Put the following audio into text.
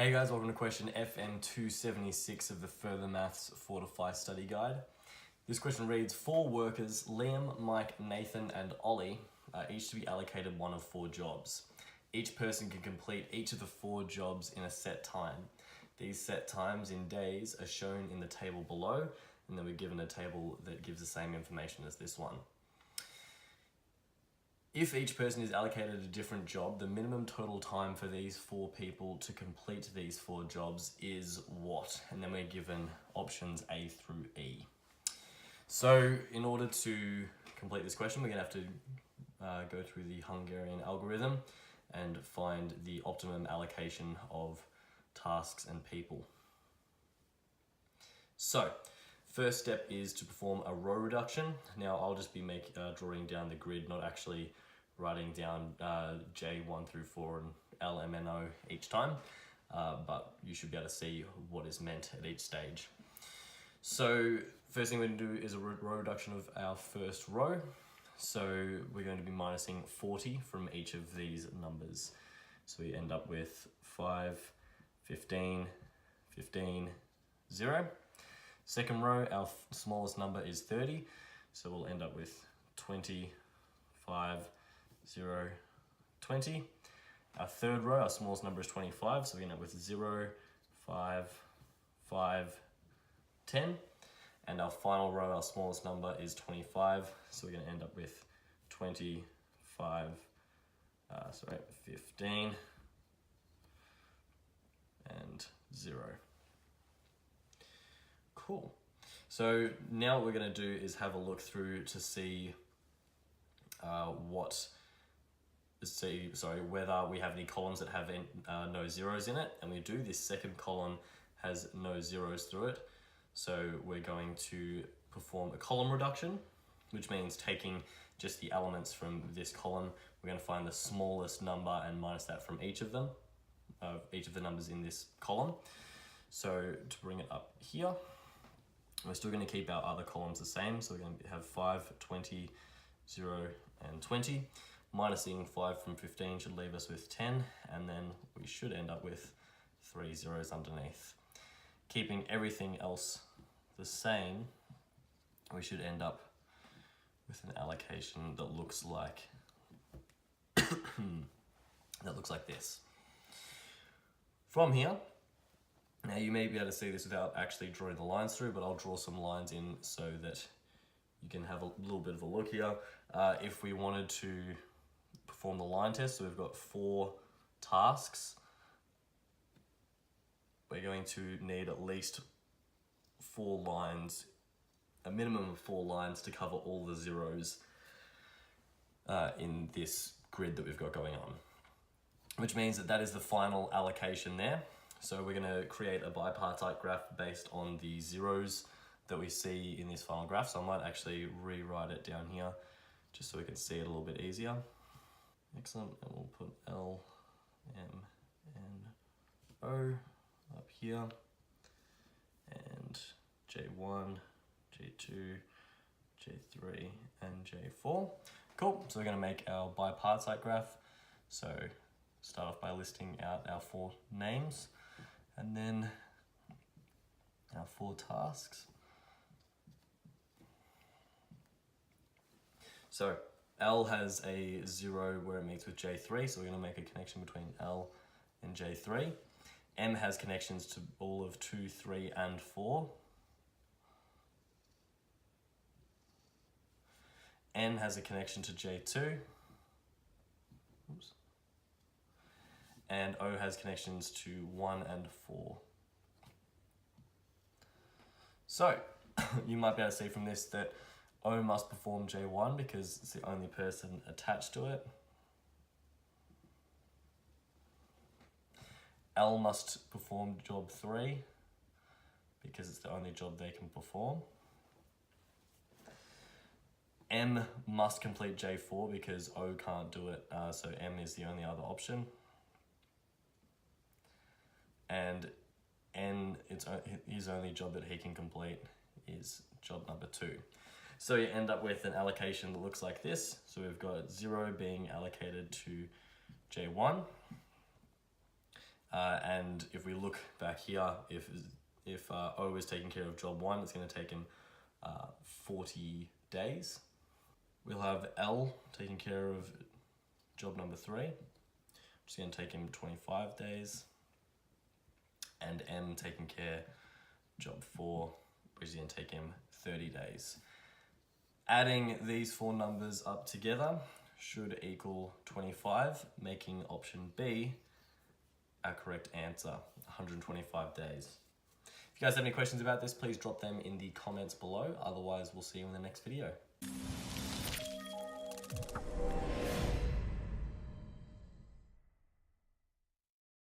Hey guys, welcome to question FM276 of the Further Maths Fortify study guide. This question reads, 4 workers, Liam, Mike, Nathan and Ollie, are each to be allocated one of 4 jobs. Each person can complete each of the 4 jobs in a set time. These set times in days are shown in the table below, and then we're given a table that gives the same information as this one. If each person is allocated a different job, the minimum total time for these 4 people to complete these 4 jobs is what? And then we're given options A through E. So in order to complete this question, we're going to have to go through the Hungarian algorithm and find the optimum allocation of tasks and people. So first step is to perform a row reduction. Now I'll just be drawing down the grid, not actually writing down J1 through 4 and L, M, N, O each time, but you should be able to see what is meant at each stage. So first thing we're going to do is a row reduction of our first row. So we're going to be minusing 40 from each of these numbers. So we end up with 5, 15, 15, 0. Second row, our smallest number is 30, so we'll end up with 20, 5, 0, 20. Our third row, our smallest number is 25, so we end up with 0, 5, 5, 10. And our final row, our smallest number is 25, so we're going to end up with 15, and 0. Cool. So now what we're going to do is have a look through to see whether we have any columns that have no zeros in it, and we do. This second column has no zeros through it, so we're going to perform a column reduction, which means taking just the elements from this column. We're going to find the smallest number and minus that from each of them, each of the numbers in this column. So to bring it up here, we're still going to keep our other columns the same, so we're going to have 5, 20, 0, and 20. Minusing 5 from 15 should leave us with 10, and then we should end up with 3 zeros underneath. Keeping everything else the same, we should end up with an allocation that looks like this. From here, now you may be able to see this without actually drawing the lines through, but I'll draw some lines in so that you can have a little bit of a look here. If we wanted to perform the line test, so we've got 4 tasks, we're going to need at least 4 lines, a minimum of 4 lines to cover all the zeros in this grid that we've got going on, which means that is the final allocation there. So we're going to create a bipartite graph based on the zeros that we see in this final graph. So I might actually rewrite it down here just so we can see it a little bit easier. Excellent, and we'll put L, M, N, O up here, and J1, J2, J3, and J4. Cool, so we're going to make our bipartite graph. So start off by listing out our 4 names, and then our 4 tasks. So L has a 0 where it meets with J3, so we're going to make a connection between L and J3. M has connections to all of 2, 3, and 4. N has a connection to J2. Oops. And O has connections to 1 and 4. So you might be able to see from this that O must perform J1 because it's the only person attached to it. L must perform job 3 because it's the only job they can perform. M must complete J4 because O can't do it, so M is the only other option. And N, his only job that he can complete is job number 2. So you end up with an allocation that looks like this. So we've got 0 being allocated to J1, And if we look back here, if O is taking care of job 1, it's going to take him 40 days. We'll have L taking care of job number 3, which is going to take him 25 days. And M taking care job 4, which is going to take him 30 days. Adding these 4 numbers up together should equal 25, making option B our correct answer, 125 days. If you guys have any questions about this, please drop them in the comments below. Otherwise, we'll see you in the next video.